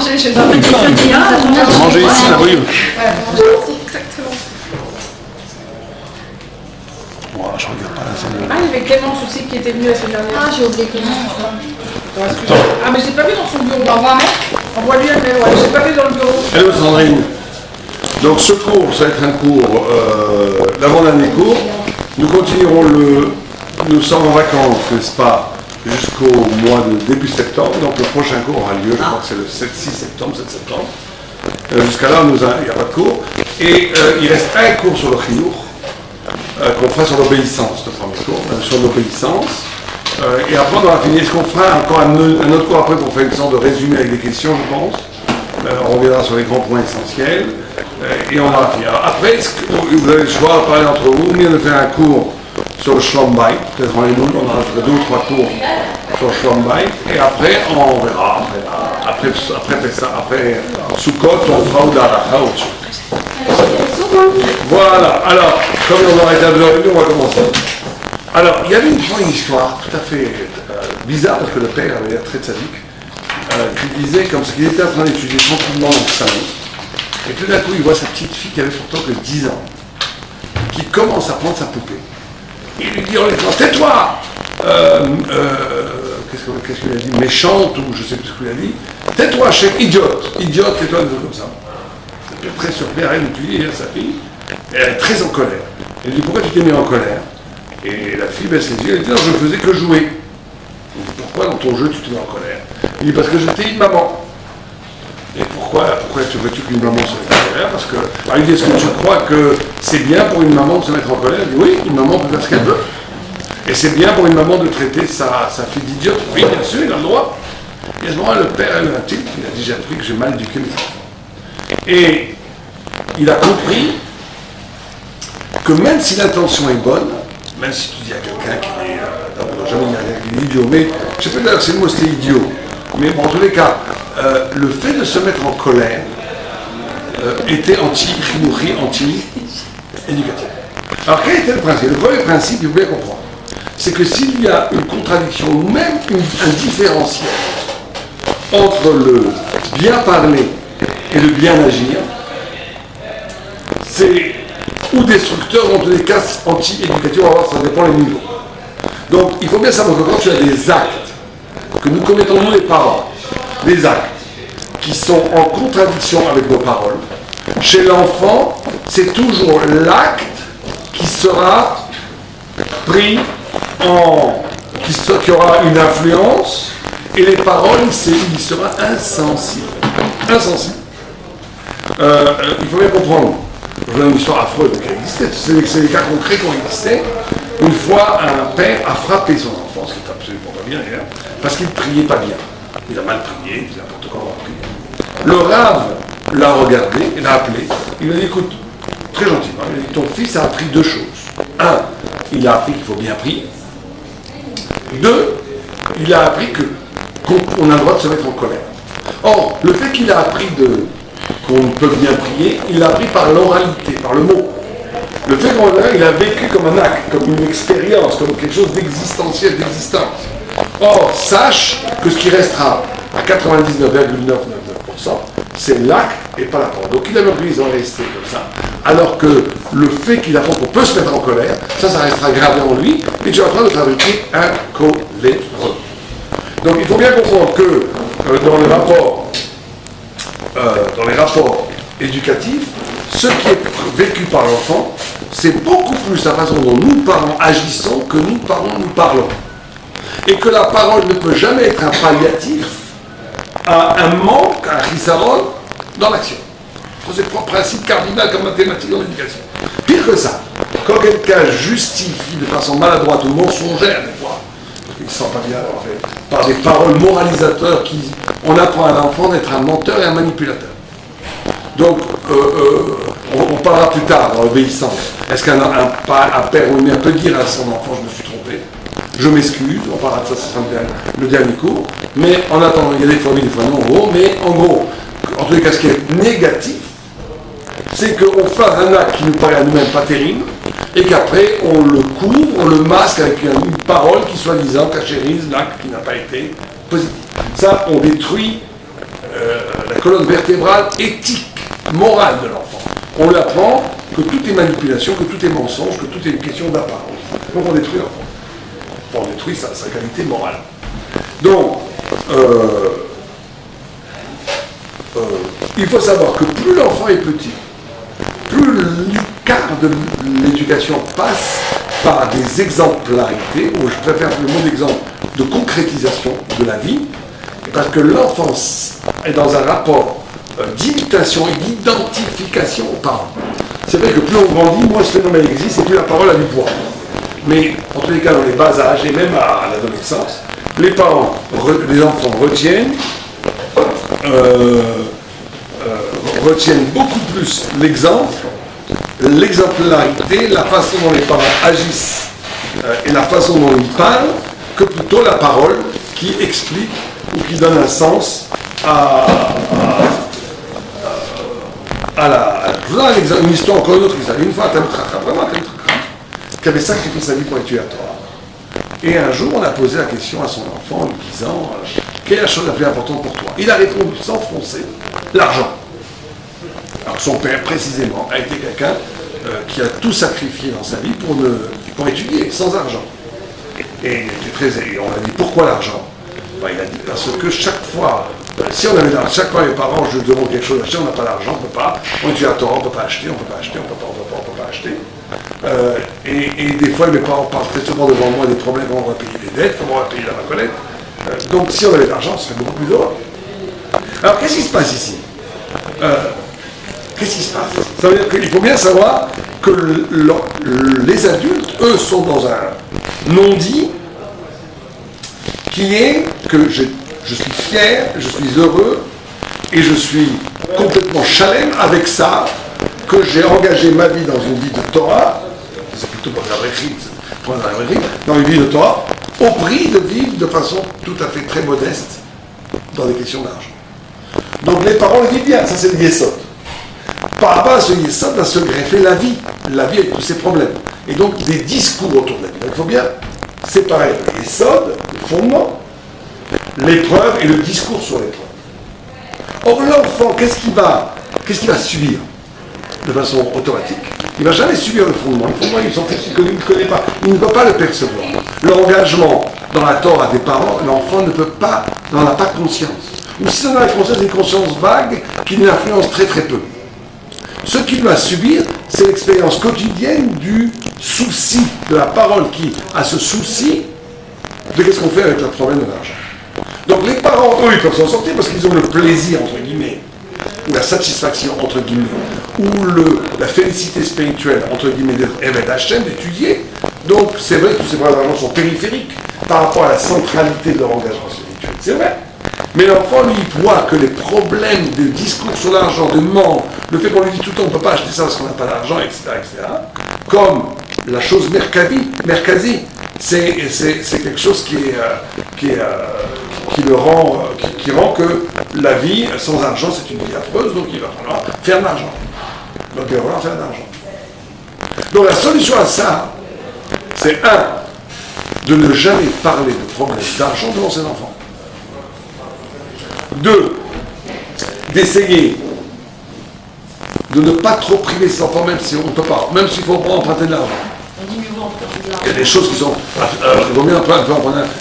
manger chez un petit quotidien. Manger ici, la rue. Exactement. Bon, je regarde pas la scène. Ah, il y avait Clémence aussi qui était venue la semaine dernière. Ah, j'ai oublié Clémence. Ah, mais je l'ai pas vu dans son bureau. Au revoir, mec. Envoie-lui un mail, ouais. Je l'ai pas vu dans le bureau. Hello Sandrine. Donc ce cours, ça va être un cours, l'avant-dernier cours. Nous continuerons nous sommes en vacances, n'est-ce pas, jusqu'au mois de début septembre. Donc le prochain cours aura lieu, je crois que c'est le 7 septembre. Jusqu'à là, il n'y a pas de cours. Et il reste un cours sur le chinour, qu'on fera sur l'obéissance, le premier cours, sur l'obéissance. Et après, on va finir. Est-ce qu'on fera encore un autre cours après pour faire une sorte de résumé avec des questions, je pense. On reviendra sur les grands points essentiels. Et on va finir. Après, vous avez le choix, parler entre vous, mieux de faire un cours sur le Shalom Bayit. Peut-être on aura fait 2 ou 3 cours sur le Shalom Bayit. Et après, on verra. Après Sukkot, on fera Udaracha au-dessus. Voilà. Alors, comme on aura été à 2h30, on va commencer. Alors, il y avait une fois une histoire tout à fait bizarre, parce que le père avait l'air très sadique, qui disait comme ça qu'il était en train d'étudier tranquillement dans le salon, et tout d'un coup il voit sa petite fille qui avait pourtant que 10 ans, qui commence à prendre sa poupée. Il lui dit en l'écran, tais-toi qu'est-ce qu'il a dit, méchante, ou je ne sais plus ce qu'il a dit, tais-toi, chef, idiote, tais-toi, comme ça. C'est très surpris, elle étudie sa fille, et elle est très en colère. Elle lui dit, pourquoi tu t'es mis en colère? Et la fille baisse les yeux, elle dit, non, je ne faisais que jouer. Il dit, pourquoi dans ton jeu tu te mets en colère? Il dit, parce que j'étais une maman. Et pourquoi tu veux-tu qu'une maman se mette en colère? Parce que, alors il dit, est-ce que tu crois que c'est bien pour une maman de se mettre en colère? Il dit, oui, une maman peut faire ce qu'elle veut. Et c'est bien pour une maman de traiter sa fille d'idiote. Oui, bien sûr, il a le droit. Et à ce moment-là, le père a eu un type, il a dit, j'ai appris que j'ai mal éduqué mes enfants. Et il a compris que même si l'intention est bonne, même si tu dis à quelqu'un qui est, on n'a jamais dit à quelqu'un qui est idiot, mais je ne sais pas d'ailleurs si le mot c'était idiot, mais bon, en tous les cas, le fait de se mettre en colère était anti-chinouri, anti-éducatif. Alors quel était le principe? Le premier principe, il faut bien comprendre, c'est que s'il y a une contradiction ou même un différentiel entre le bien parler et le bien agir, c'est ou destructeur, ou en tous les cas anti-éducatif, on va voir, ça dépend les niveaux. Donc il faut bien savoir que quand tu as des actes que nous commettons nous les parents, des actes qui sont en contradiction avec nos paroles, chez l'enfant, c'est toujours l'acte qui sera pris qui aura une influence, et les paroles, il sera insensible. Insensible. Il faut bien comprendre. Je donne une histoire affreuse qui existait. C'est des cas concrets qui ont existé. Une fois, un père a frappé son enfant, ce qui est absolument pas bien d'ailleurs, parce qu'il ne priait pas bien. Il a mal prié, il dit n'importe quoi mal prié. Le rave l'a regardé, il l'a appelé, il lui a dit, écoute, très gentiment, il a dit, ton fils a appris 2 choses. 1, il a appris qu'il faut bien prier. 2, il a appris qu'on a le droit de se mettre en colère. Or, le fait qu'il a appris qu'on peut bien prier, il l'a appris par l'oralité, par le mot. Le fait qu'il a vécu comme un acte, comme une expérience, comme quelque chose d'existentiel, d'existence. Or, sache que ce qui restera à 99,999%, c'est l'acte et pas la parole. Donc il a appris à rester comme ça. Alors que le fait qu'il apprend qu'on peut se mettre en colère, ça restera gravé en lui, et tu es en train de fabriquer un coléreux. Donc il faut bien comprendre que dans les rapports éducatifs, ce qui est vécu par l'enfant, c'est beaucoup plus la façon dont nous, parents, agissons que nous, parents, nous parlons. Et que la parole ne peut jamais être un palliatif à un manque, à un chisaron dans l'action. C'est le principe cardinal comme mathématique dans l'éducation. Pire que ça, quand quelqu'un justifie de façon maladroite ou mensongère, des fois, il ne se sent pas bien en fait, par des paroles moralisateurs on apprend à l'enfant d'être un menteur et un manipulateur. Donc, on parlera plus tard dans l'obéissance. Est-ce qu'un père ou une mère peut dire à son enfant, je me suis trompé, je m'excuse, on parlera de ça, ce sera le dernier cours, mais en attendant, il y a des fois oui, des fois non, en gros, mais en gros, en tous les cas, ce qui est négatif, c'est qu'on fasse un acte qui nous paraît à nous-mêmes pas terrible, et qu'après, on le couvre, on le masque avec une parole qui, soi-disant, cachérise l'acte qui n'a pas été positif. Ça, on détruit la colonne vertébrale éthique, morale de l'enfant. On lui apprend que tout est manipulation, que tout est mensonge, que tout est une question d'apparence. Donc on détruit l'enfant. On détruit sa qualité morale. Donc, il faut savoir que plus l'enfant est petit, plus l'écart de l'éducation passe par des exemplarités, ou je préfère le mot d'exemple, de concrétisation de la vie, parce que l'enfance est dans un rapport d'imitation et d'identification aux parents. C'est vrai que plus on grandit, moins ce phénomène existe et plus la parole a du poids. Mais en tous les cas, dans les bas âges et même à l'adolescence, les parents, les enfants retiennent beaucoup plus l'exemple, l'exemplarité, la façon dont les parents agissent et la façon dont ils parlent, que plutôt la parole qui explique ou qui donne un sens à une histoire, encore une autre histoire. Une fois, vraiment, qui avait sacrifié sa vie pour étudier la Torah. Et un jour, on a posé la question à son enfant en lui disant quelle est la chose la plus importante pour toi? Il a répondu sans froncer, l'argent. Alors son père, précisément, a été quelqu'un qui a tout sacrifié dans sa vie pour étudier, sans argent. Et il était très... on a dit pourquoi l'argent? Ben, il a dit parce que chaque fois, si on avait chaque fois les parents, je demande quelque chose à acheter, on n'a pas d'argent, on ne peut pas. On étudie à Torah, on ne peut pas acheter, on ne peut pas acheter, on ne peut pas acheter. Et des fois, mes parents parlent très souvent devant moi des problèmes, comment on va payer les dettes, comment on va payer la reconnaître. Donc si on avait de l'argent, on serait beaucoup plus heureux. Alors qu'est-ce qui se passe ici? Qu'est-ce qui se passe? Ça veut dire qu'il faut bien savoir que les adultes, eux, sont dans un non-dit qui est que je suis fier, je suis heureux et je suis complètement chalem avec ça, que j'ai engagé ma vie dans une vie de Torah, c'est plutôt pas la vraie vie, dans une vie de Torah, au prix de vivre de façon tout à fait très modeste dans des questions d'argent. Donc les parents le disent bien, ça c'est le yesod. Par rapport à ce yesod va se greffer la vie avec tous ses problèmes. Et donc des discours autour de la vie. Donc il faut bien séparer le yesod, le fondement, l'épreuve et le discours sur l'épreuve. Or l'enfant, qu'est-ce qu'il va subir de façon automatique? Il ne va jamais subir le fondement. Le fondement, il ne connaît pas. Il ne peut pas le percevoir. L'engagement dans la Torah des parents, l'enfant n'en a pas conscience. Ou si on a la conscience, c'est une conscience vague qui l'influence très très peu. Ce qu'il va subir, c'est l'expérience quotidienne du souci, de la parole qui a ce souci de qu'est-ce qu'on fait avec le problème de l'argent. Donc les parents, eux, ils peuvent s'en sortir parce qu'ils ont le plaisir, entre guillemets, ou la satisfaction, entre guillemets, ou la félicité spirituelle, entre guillemets, d'être Eved Hashem, d'étudier. Donc c'est vrai que tous ces problèmes d'argent sont périphériques par rapport à la centralité de leur engagement spirituel. C'est vrai. Mais l'enfant, lui, il voit que les problèmes de discours sur l'argent, de manque, le fait qu'on lui dit tout le temps on ne peut pas acheter ça parce qu'on n'a pas d'argent, etc., comme la chose merkazi, c'est quelque chose qui rend que la vie sans argent, c'est une vie affreuse, donc il va falloir faire de l'argent. Donc il va falloir faire de l'argent. Donc la solution à ça, c'est de ne jamais parler de problème d'argent devant ses enfants. 2, d'essayer de ne pas trop priver ses enfants, même si on ne peut pas, même s'il faut pas emprunter de l'argent. Il y a des choses qui sont... il vaut mieux emprunter,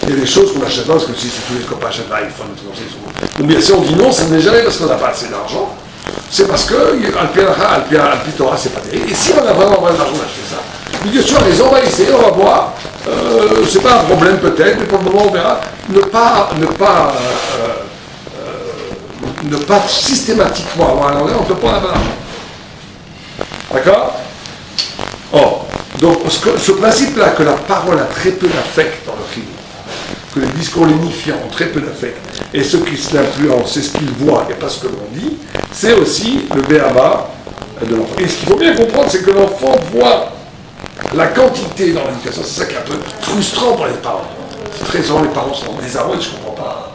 il y a des choses qu'on n'achète pas, parce que si tous les copains achètent l'iPhone, ou bien si on dit non, ça n'est jamais parce qu'on n'a pas assez d'argent, c'est parce que Alpi Torah, c'est pas terrible. Et si on a vraiment pas d'argent d'acheter ça, je dis tu as raison, on va essayer, on va voir, c'est pas un problème peut-être, mais pour le moment on verra, ne pas systématiquement avoir un engrais, on ne peut pas avoir d'argent. D'accord? Or, donc ce principe-là, que la parole a très peu d'affect dans le film, que les discours lénifiants ont très peu d'affect, et ce qui l'influence, c'est ce qu'il voit et pas ce que l'on dit, c'est aussi le béaba de l'enfant. Et ce qu'il faut bien comprendre, c'est que l'enfant voit la quantité dans l'éducation, c'est ça qui est un peu frustrant pour les parents. Très souvent, les parents sont des arômes, je ne comprends pas.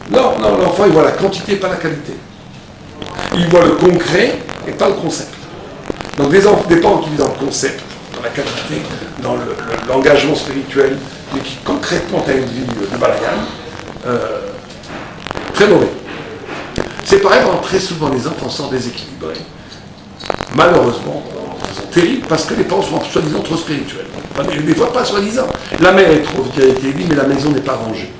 Non, l'enfant, il voit la quantité, pas la qualité. Il voit le concret et pas le concept. Donc des parents qui vivent dans le concept, dans la qualité, dans l'engagement spirituel, mais qui concrètement a une vie de balagan, très mauvais. C'est pareil, très souvent les enfants sont déséquilibrés. Malheureusement, c'est terrible parce que les parents sont soi-disant trop spirituels. Enfin, des fois pas soi-disant. La mère est trop dit, mais la maison n'est pas rangée.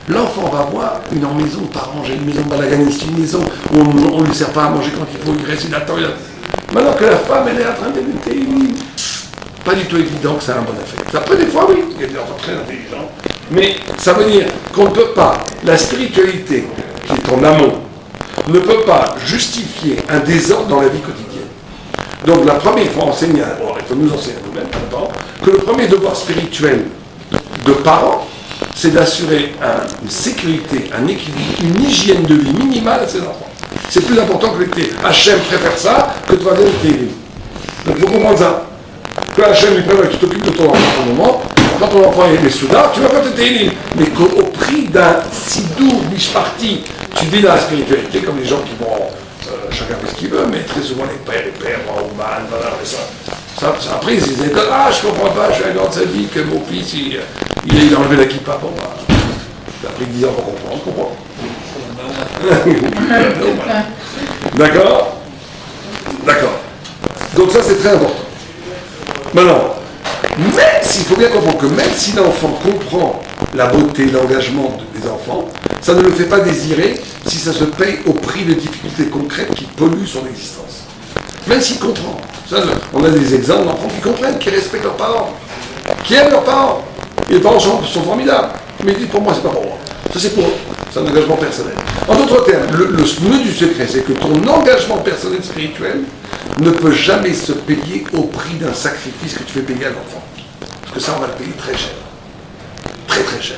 L'enfant va voir une maison pas rangée, une maison balaganiste, une maison où on ne lui sert pas à manger quand il faut, il reste, il attend. Maintenant que la femme, elle est en train d'éviter, pas du tout évident que ça a un bon effet. Ça peut des fois, oui, il y a des enfants très intelligents, mais ça veut dire qu'on ne peut pas, la spiritualité qui est en amont, ne peut pas justifier un désordre dans la vie quotidienne. Donc la première fois, il faut nous enseigner à nous-mêmes, que le premier devoir spirituel de parents, c'est d'assurer une sécurité, un équilibre, une hygiène de vie minimale à ses enfants. C'est plus important que l'été. Hachem préfère ça que de faire des télévisions. Donc il faut comprendre ça. Que Hachem lui préfère que tu t'occupes de ton enfant pour le moment. Quand ton enfant est soudain, tu vas pas te télévisions. Mais qu'au prix d'un sidou mishparti, tu vis dans la spiritualité comme les gens qui vont, chacun fait ce qu'il veut, mais très souvent les pères vont au mal, voilà, après ils disent, je comprends pas, je suis un grand sadique, que mon fils, il a enlevé la kippa pour moi. Après 10 ans pour comprendre, on comprend. D'accord. Donc ça c'est très important. Maintenant, même s'il faut bien comprendre que même si l'enfant comprend la beauté, l'engagement des enfants, ça ne le fait pas désirer si ça se paye au prix de difficultés concrètes qui polluent son existence. Même s'il comprend. Ça, on a des exemples d'enfants qui comprennent, qui respectent leurs parents, qui aiment leurs parents. Et les parents sont formidables. Mais ils disent, pour moi, c'est pas pour moi. Ça, c'est pour eux. C'est un engagement personnel. En d'autres termes, le nœud du secret, c'est que ton engagement personnel spirituel ne peut jamais se payer au prix d'un sacrifice que tu fais payer à l'enfant. Parce que ça, on va le payer très cher. Très, très cher.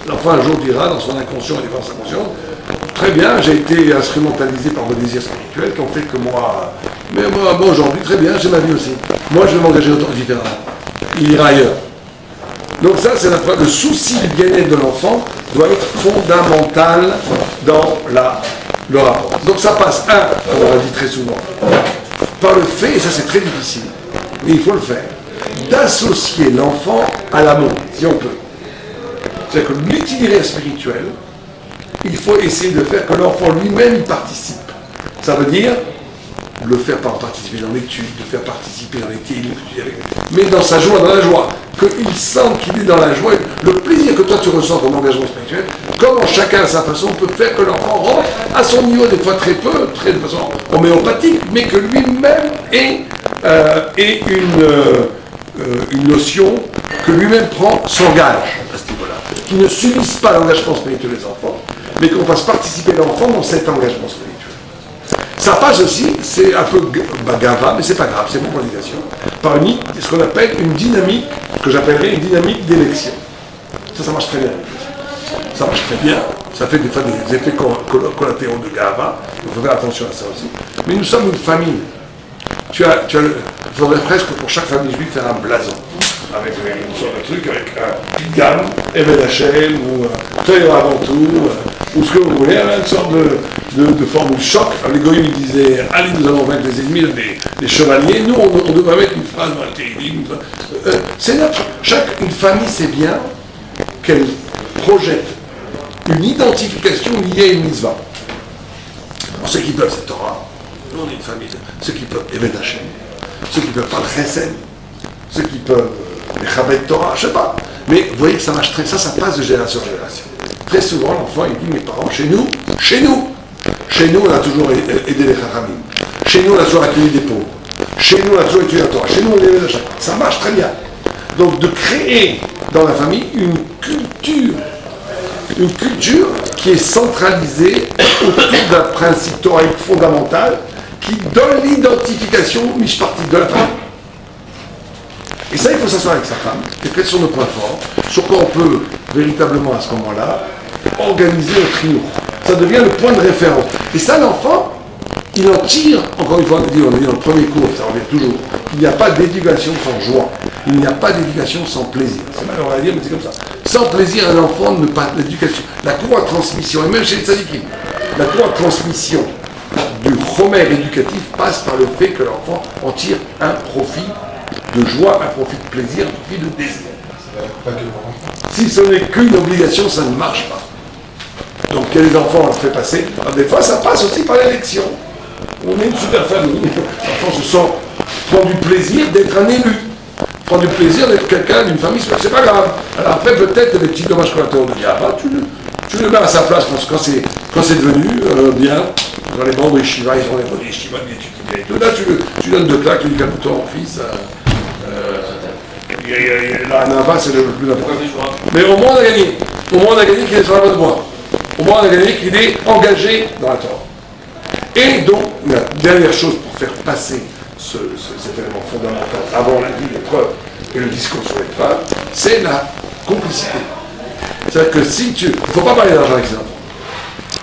L'enfant, un jour, dira dans son inconscient et dans sa conscience, très bien, j'ai été instrumentalisé par vos désirs spirituels qui ont fait que moi... Mais moi aujourd'hui, très bien, j'ai ma vie aussi. Moi, je vais m'engager différemment. Il ira ailleurs. Donc ça, c'est le souci du bien-être de l'enfant doit être fondamental dans le rapport. Donc ça passe, comme on l'a dit très souvent, par le fait, et ça c'est très difficile, mais il faut le faire, d'associer l'enfant à l'amour, si on peut. C'est-à-dire que l'itinéraire spirituel, il faut essayer de faire que l'enfant lui-même y participe. Ça veut dire le faire participer dans l'étude, de faire participer dans les télim, mais dans sa joie, dans la joie, qu'il sente qu'il est dans la joie, le plaisir que toi tu ressens comme engagement spirituel, comment chacun à sa façon peut faire que l'enfant rentre à son niveau, des fois très peu, de façon homéopathique, mais que lui-même ait une notion, que lui-même s'engage à ce niveau-là, qu'il ne subisse pas l'engagement spirituel des enfants, mais qu'on fasse participer l'enfant dans cet engagement spirituel. Ça passe aussi, c'est un peu gava, mais c'est pas grave, c'est mon organisation, par ce qu'on appelle une dynamique, que j'appellerais une dynamique d'élection. Ça marche très bien. Ça marche très bien, ça fait des fois des effets collatéraux de gava, il faut faire attention à ça aussi. Mais nous sommes une famille. Il faudrait presque pour chaque famille juive faire un blason, avec une sorte de truc, avec un pigam, Eved Hashem, ou Théo avant tout, ou ce que vous voulez, une sorte de forme de choc. Les goïms disaient, allez, nous allons vaincre les ennemis, les chevaliers. Nous, on devrait mettre une phrase dans la télévision. Une famille, c'est bien qu'elle projette une identification liée à une mitzvah. Alors, ceux qui peuvent, c'est Torah. Nous, on est une famille. Ceux qui peuvent, Eved Hashem. Ceux qui peuvent pas le chesed. Ceux qui peuvent, les Chabet Torah, je sais pas. Mais vous voyez que ça marche ça passe de génération en génération. Très souvent, l'enfant, il dit, mes parents, chez nous, on a toujours aidé les Chachamim. Chez nous, on a toujours accueilli des pauvres. Chez nous, on a toujours étudié la Torah. Chez nous, on est les Chachamim. Ça marche très bien. Donc, de créer dans la famille une culture qui est centralisée autour d'un principe thoraïque fondamental qui donne l'identification mishpartite de la famille. Et ça, il faut s'asseoir avec sa femme, et quels sont nos points forts, sur quoi on peut véritablement à ce moment-là organiser le trio. Ça devient le point de référence. Et ça, l'enfant, il en tire, encore une fois, on a dit dans le premier cours, ça revient toujours, il n'y a pas d'éducation sans joie. Il n'y a pas d'éducation sans plaisir. C'est malheureux à dire, mais c'est comme ça. Sans plaisir, un enfant ne pas l'éducation. La courroie de transmission, et même chez les tzadikim, la courroie de transmission du chomer éducatif passe par le fait que l'enfant en tire un profit de joie, un profit de plaisir, un profit de désir. Si ce n'est qu'une obligation, ça ne marche pas. Donc il y a des enfants, on les fait passer. Alors, des fois, ça passe aussi par l'élection. On est une super famille. Les enfants se sentent, prend du plaisir d'être un élu. Prend du plaisir d'être quelqu'un d'une famille, c'est pas grave. Alors après, peut-être, il y a des petits dommages collatéraux. On dit, ah bah, tu le mets à sa place quand c'est devenu bien. Dans les membres des Shiva, ils ont les bonnets Shiva, des étudiants et tout. Là, tu donnes deux claques, tu dis, calme-toi, mon fils. La Nava, c'est le plus important. Mais au moins, on a gagné. Au moins, on a gagné qu'il est sur la bonne voie. Au moins, on a gagné qu'il est engagé dans la Torah. Et donc, la dernière chose pour faire passer cet élément fondamental avant la vie, l'épreuve et le discours sur l'épreuve, c'est la complicité. C'est-à-dire que si tu... Il ne faut pas parler d'argent avec ses enfants.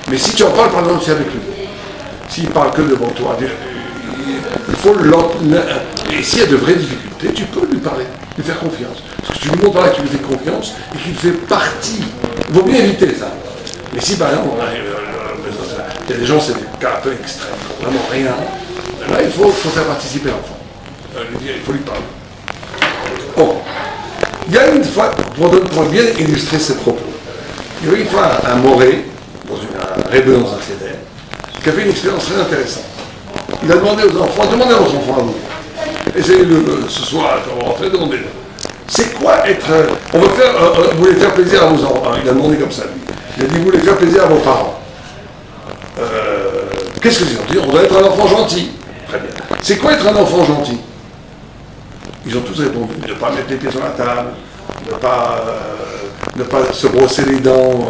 Mais si tu en parles, parle aussi avec lui. S'il ne parle que devant toi, il faut et s'il y a de vraies difficultés, tu peux lui parler, lui faire confiance. Parce que tu lui montres par là que tu lui fais confiance et qu'il fait partie. Il vaut bien éviter ça. Mais si par exemple, il y a des gens, c'est des cas un peu extrêmes, vraiment rien. Là, il faut faire participer l'enfant. Il faut lui parler. Bon. Il y a une fois, pour bien illustrer ses propos, il y a eu une fois un Moré, un rébé dans un CDR, qui a fait une expérience très intéressante. Il a demandé aux enfants, demandez à vos enfants à vous, essayez ce soir, quand vous rentrez, demandez-le. C'est quoi être... on veut faire, vous voulez faire plaisir à vos enfants. Il a demandé comme ça, lui. Il a dit, vous voulez faire plaisir à vos parents. Qu'est-ce que c'est? On doit être un enfant gentil. Très bien. C'est quoi être un enfant gentil? Ils ont tous répondu, ne pas mettre les pieds sur la table, ne pas se brosser les dents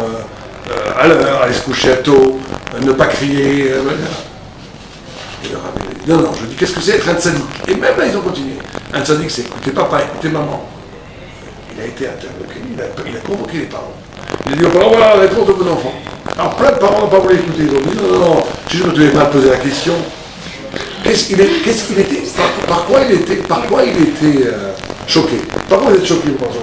à l'heure, aller se coucher tôt, ne pas crier. Non, je dis, qu'est-ce que c'est être un tzaddik? Et même là, ils ont continué. Un tzaddik, c'est écouter papa, écouter maman. Il a été interloqué, il a convoqué les parents. Il a dit aux parents, voilà la réponse de vos enfants. Alors plein de parents n'ont pas voulu écouter. Ils ont dit, non, si je me devais mal poser la question. Qu'est-ce qu'il était, par quoi il était choqué? Par quoi il était choqué, vous pensez?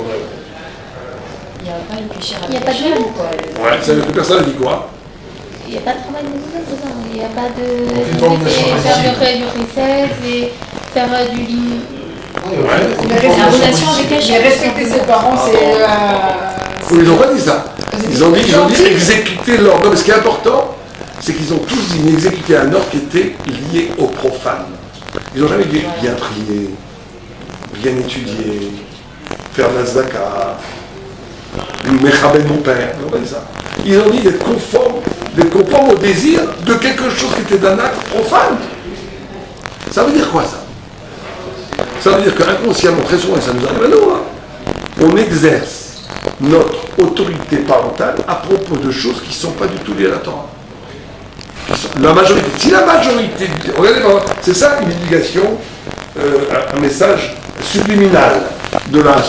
Il n'y a pas de péché. Il n'y a pas de péché, quoi. Ouais, ça veut dire que personne n'a dit quoi? Il n'y a pas de travail manuel, c'est ça. Il n'y a pas de... faire du recette et faire du lit. La relation avec Hachem. Respecter ses parents, c'est... Ils n'ont pas dit ça. Ils ont dit exécuter l'ordre. Mais ce qui est important, c'est qu'ils ont tous dit exécuter un ordre qui était lié au profane. Ils n'ont jamais dit bien prier, bien étudier, faire la tzedaka, mechabel mon père. Ils n'ont pas dit ça. Ils ont dit d'être conforme au désir de quelque chose qui était d'un acte profane. Ça veut dire quoi ça? Ça veut dire qu'inconsciemment, très souvent, et ça nous arrive à nous, hein, on exerce notre autorité parentale à propos de choses qui ne sont pas du tout liées à la Torah. La majorité, si la majorité, regardez, c'est ça une éducation, un message subliminal de la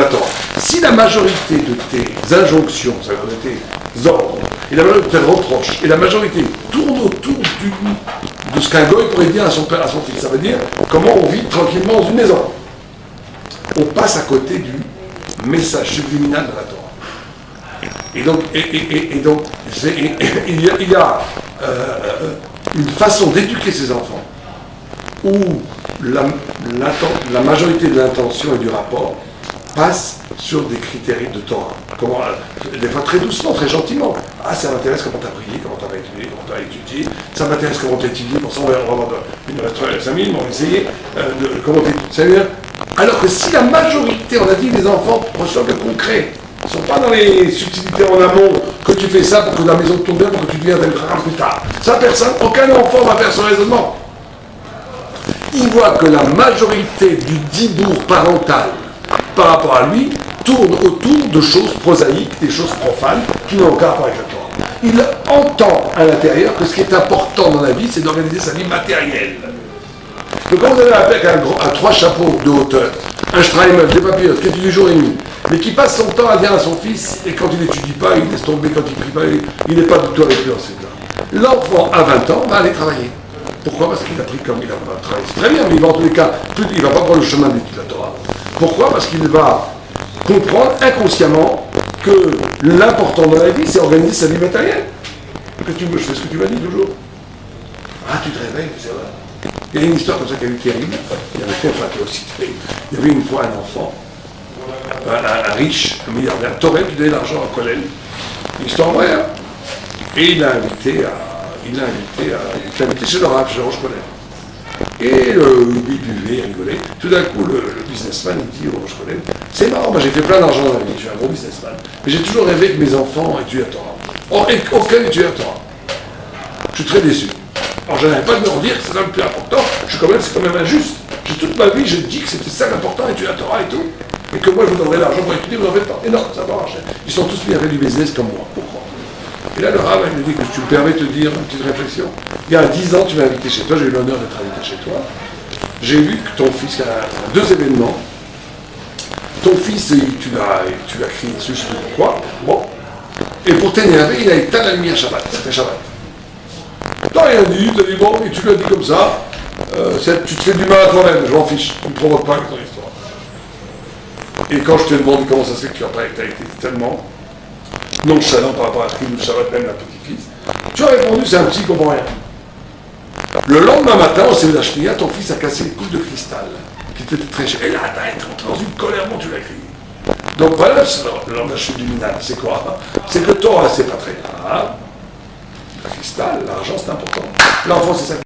Torah. Si la majorité de tes injonctions, ça veut dire tes ordres, et la majorité de tes reproches, et la majorité tourne autour de ce qu'un goy pourrait dire à son père, à son fils, ça veut dire comment on vit tranquillement dans une maison. On passe à côté du message subliminal de la Torah. Et donc, il y a une façon d'éduquer ses enfants où la majorité de l'intention et du rapport passe sur des critères de Torah. Des fois très doucement, très gentiment. Ah, ça m'intéresse comment tu as prié, comment tu as étudié, comment tu as étudié. Ça m'intéresse comment tu as étudié. Pour ça, on va avoir une reste 5 000, mais on va essayer comment tu as étudié. Alors que si la majorité, on a dit, les enfants reçoivent le concret, ils ne sont pas dans les subtilités en amont, que tu fais ça pour que la maison tourne bien, pour que tu deviennes un plus tard. Ça, aucun enfant va faire ce raisonnement. Il voit que la majorité du dibour parental par rapport à lui tourne autour de choses prosaïques, des choses profanes, qui n'ont aucun rapport avec la Torah. Il entend à l'intérieur que ce qui est important dans la vie, c'est d'organiser sa vie matérielle. Donc quand vous avez avec un 3 chapeaux de hauteur, un Streimel, des papillotes, qui étudie jour et nuit, mais qui passe son temps à dire à son fils, et quand il n'étudie pas, il laisse tomber, quand il ne prie pas, il n'est pas du tout avec lui en ces cas. L'enfant, à 20 ans, va aller travailler. Pourquoi? Parce qu'il a pris comme il a travaillé. C'est très bien, mais il va en tous les cas, il ne va pas prendre le chemin d'étude de la Torah. Pourquoi? Parce qu'il va comprendre inconsciemment que l'important dans la vie, c'est organiser sa vie matérielle. Que tu veux, je fais ce que tu m'as dit toujours. Ah, tu te réveilles, c'est vrai. Il y a une histoire comme ça qui a eu terrible. Il y avait aussi terrible. Il y avait une fois un enfant, un riche, un milliardaire, Torel, qui donnait de l'argent à Colel. Histoire vraie, hein. Et il l'a invité chez le Rav, chez le Roche Colère. Et il buvait, il rigolait. Tout d'un coup, le businessman il dit au Roche Colère, c'est marrant, moi j'ai fait plein d'argent dans la vie, je suis un gros businessman, mais j'ai toujours rêvé que mes enfants étudient à Torah. Or, aucun étudie à Torah. Je suis très déçu. Alors, je n'avais pas de leur dire que c'est ça le plus important, c'est quand même injuste. Toute ma vie, je dis que c'était ça l'important, étudier la Torah et tout, et que moi je vous donnerais l'argent pour étudier, vous n'en faites pas. Et non, ça va marcher. Ils sont tous mis à faire du business comme moi. Pourquoi? Et là, le Rav, il me dit que tu me permets de te dire une petite réflexion. Il y a 10 ans, tu m'as invité chez toi, j'ai eu l'honneur d'être invité chez toi. J'ai vu que ton fils, il y a 2 événements. Ton fils, tu l'as crié dessus, je ne sais pas pourquoi. Bon. Et pour t'énerver, il a éteint la lumière Shabbat. C'était Shabbat. T'as rien dit, t'as dit bon, et tu l'as dit comme ça. Tu te fais du mal à toi-même, je m'en fiche, tu ne me provoques pas avec ton histoire. Et quand je te demande comment ça se fait que tu n'as pas été tellement nonchalant par rapport à la tribu de Shabbat, même la petite-fils, tu as répondu, c'est un petit qui comprend rien. Le lendemain matin, au Seder Shnia, ton fils a cassé une coupe de cristal, qui était très chère. Et là, t'as été dans une colère, bon, tu l'as crié. Donc voilà, le langage du minal, c'est quoi? C'est que Torah, c'est pas très grave. Le cristal, l'argent, c'est important. L'enfant, c'est ça qui